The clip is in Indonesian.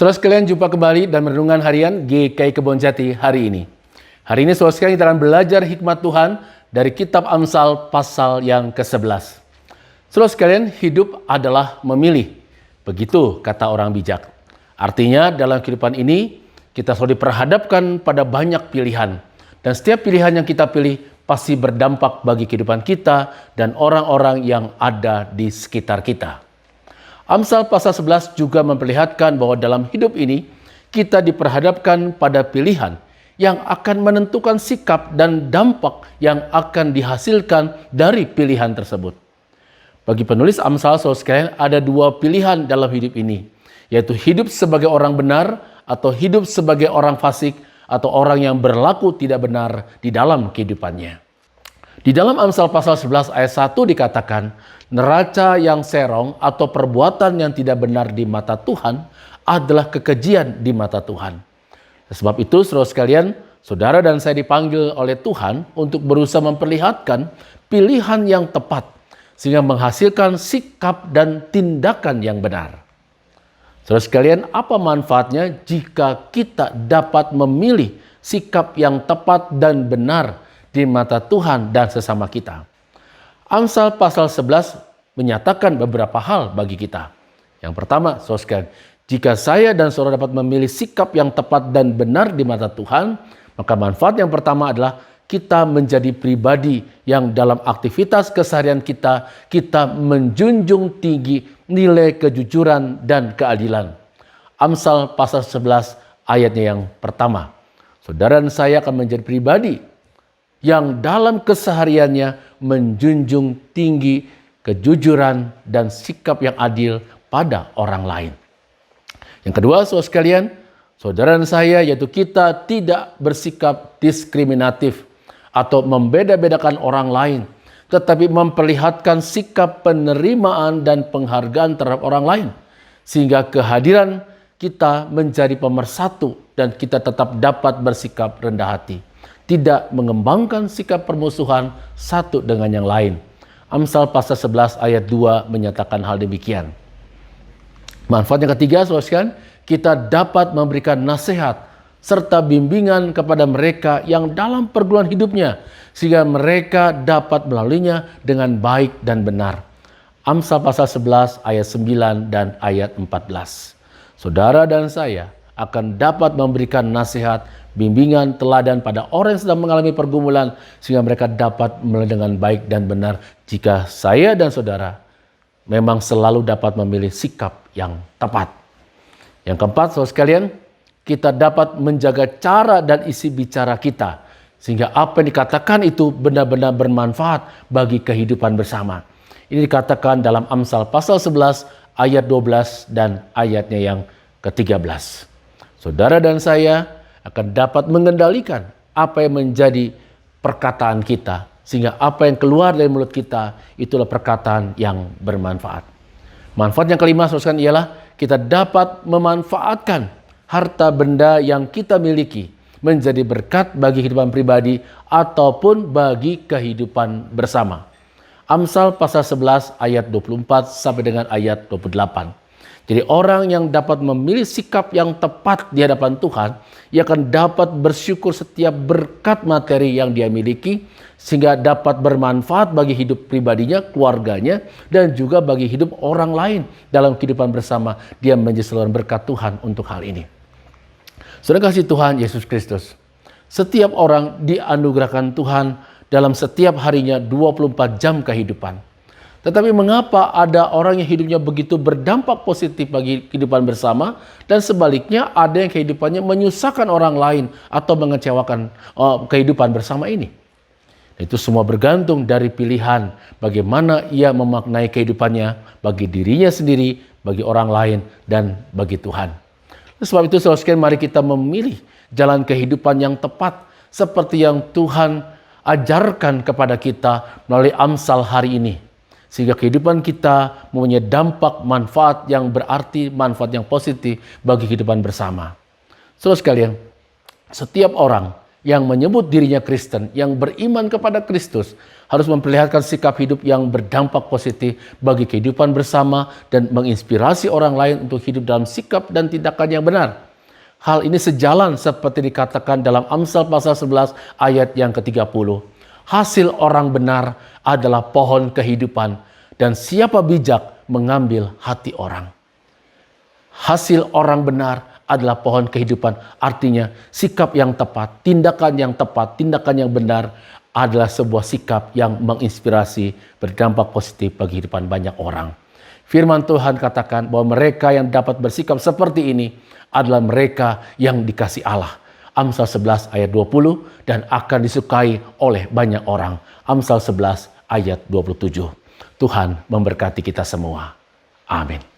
Saudara sekalian, jumpa kembali dan renungan harian GKI Kebonjati hari ini. Hari ini saudara sekalian kita akan belajar hikmat Tuhan dari kitab Amsal pasal yang ke-11. Saudara sekalian, hidup adalah memilih. Begitu kata orang bijak. Artinya dalam kehidupan ini kita selalu diperhadapkan pada banyak pilihan. Dan setiap pilihan yang kita pilih pasti berdampak bagi kehidupan kita dan orang-orang yang ada di sekitar kita. Amsal pasal 11 juga memperlihatkan bahwa dalam hidup ini kita diperhadapkan pada pilihan yang akan menentukan sikap dan dampak yang akan dihasilkan dari pilihan tersebut. Bagi penulis Amsal, saudara sekalian, ada dua pilihan dalam hidup ini, yaitu hidup sebagai orang benar atau hidup sebagai orang fasik atau orang yang berlaku tidak benar di dalam kehidupannya. Di dalam Amsal pasal 11 ayat 1 dikatakan, neraca yang serong atau perbuatan yang tidak benar di mata Tuhan adalah kekejian di mata Tuhan. Sebab itu, saudara sekalian, saudara dan saya dipanggil oleh Tuhan untuk berusaha memperlihatkan pilihan yang tepat, sehingga menghasilkan sikap dan tindakan yang benar. Saudara sekalian, apa manfaatnya jika kita dapat memilih sikap yang tepat dan benar di mata Tuhan dan sesama kita? Amsal pasal 11 menyatakan beberapa hal bagi kita. Yang pertama, saudara sekalian, jika saya dan saudara dapat memilih sikap yang tepat dan benar di mata Tuhan, maka manfaat yang pertama adalah kita menjadi pribadi yang dalam aktivitas keseharian kita menjunjung tinggi nilai kejujuran dan keadilan. Amsal pasal 11 ayatnya yang pertama. Saudara dan saya akan menjadi pribadi yang dalam kesehariannya menjunjung tinggi kejujuran dan sikap yang adil pada orang lain. Yang kedua, saudara sekalian, saudara dan saya, yaitu kita tidak bersikap diskriminatif atau membeda-bedakan orang lain, tetapi memperlihatkan sikap penerimaan dan penghargaan terhadap orang lain, sehingga kehadiran kita menjadi pemersatu dan kita tetap dapat bersikap rendah hati, tidak mengembangkan sikap permusuhan satu dengan yang lain. Amsal pasal 11 ayat 2 menyatakan hal demikian. Manfaat yang ketiga, saudara sekalian, kita dapat memberikan nasihat serta bimbingan kepada mereka yang dalam pergumulan hidupnya, sehingga mereka dapat melaluinya dengan baik dan benar. Amsal pasal 11 ayat 9 dan ayat 14. Saudara dan saya akan dapat memberikan nasihat, bimbingan, teladan pada orang yang sedang mengalami pergumulan, sehingga mereka dapat melalui dengan baik dan benar jika saya dan saudara memang selalu dapat memilih sikap yang tepat. Yang keempat, saudara sekalian, kita dapat menjaga cara dan isi bicara kita, sehingga apa yang dikatakan itu benar-benar bermanfaat bagi kehidupan bersama. Ini dikatakan dalam Amsal pasal 11 ayat 12 dan ayatnya yang ke-13. Saudara dan saya akan dapat mengendalikan apa yang menjadi perkataan kita, sehingga apa yang keluar dari mulut kita itulah perkataan yang bermanfaat. Manfaat yang kelima, saudara sekalian, ialah kita dapat memanfaatkan harta benda yang kita miliki menjadi berkat bagi kehidupan pribadi ataupun bagi kehidupan bersama. Amsal pasal 11 ayat 24 sampai dengan ayat 28. Jadi orang yang dapat memilih sikap yang tepat di hadapan Tuhan, ia akan dapat bersyukur setiap berkat materi yang dia miliki, sehingga dapat bermanfaat bagi hidup pribadinya, keluarganya, dan juga bagi hidup orang lain dalam kehidupan bersama. Dia menjadi saluran berkat Tuhan untuk hal ini. Saudara kasih Tuhan Yesus Kristus, setiap orang dianugerahkan Tuhan dalam setiap harinya 24 jam kehidupan. Tetapi mengapa ada orang yang hidupnya begitu berdampak positif bagi kehidupan bersama, dan sebaliknya ada yang kehidupannya menyusahkan orang lain atau mengecewakan kehidupan bersama ini? Itu semua bergantung dari pilihan bagaimana ia memaknai kehidupannya bagi dirinya sendiri, bagi orang lain, dan bagi Tuhan. Sebab itu, saudara sekalian, mari kita memilih jalan kehidupan yang tepat seperti yang Tuhan ajarkan kepada kita melalui Amsal hari ini, sehingga kehidupan kita mempunyai dampak manfaat yang berarti, manfaat yang positif bagi kehidupan bersama. Saudara sekalian, setiap orang yang menyebut dirinya Kristen, yang beriman kepada Kristus, harus memperlihatkan sikap hidup yang berdampak positif bagi kehidupan bersama dan menginspirasi orang lain untuk hidup dalam sikap dan tindakan yang benar. Hal ini sejalan seperti dikatakan dalam Amsal pasal 11 ayat yang ke-30. Hasil orang benar adalah pohon kehidupan, dan siapa bijak mengambil hati orang. Hasil orang benar adalah pohon kehidupan, artinya sikap yang tepat, tindakan yang benar adalah sebuah sikap yang menginspirasi, berdampak positif bagi kehidupan banyak orang. Firman Tuhan katakan bahwa mereka yang dapat bersikap seperti ini adalah mereka yang dikasih Allah. Amsal 11 ayat 20, dan akan disukai oleh banyak orang. Amsal 11 ayat 27. Tuhan memberkati kita semua. Amin.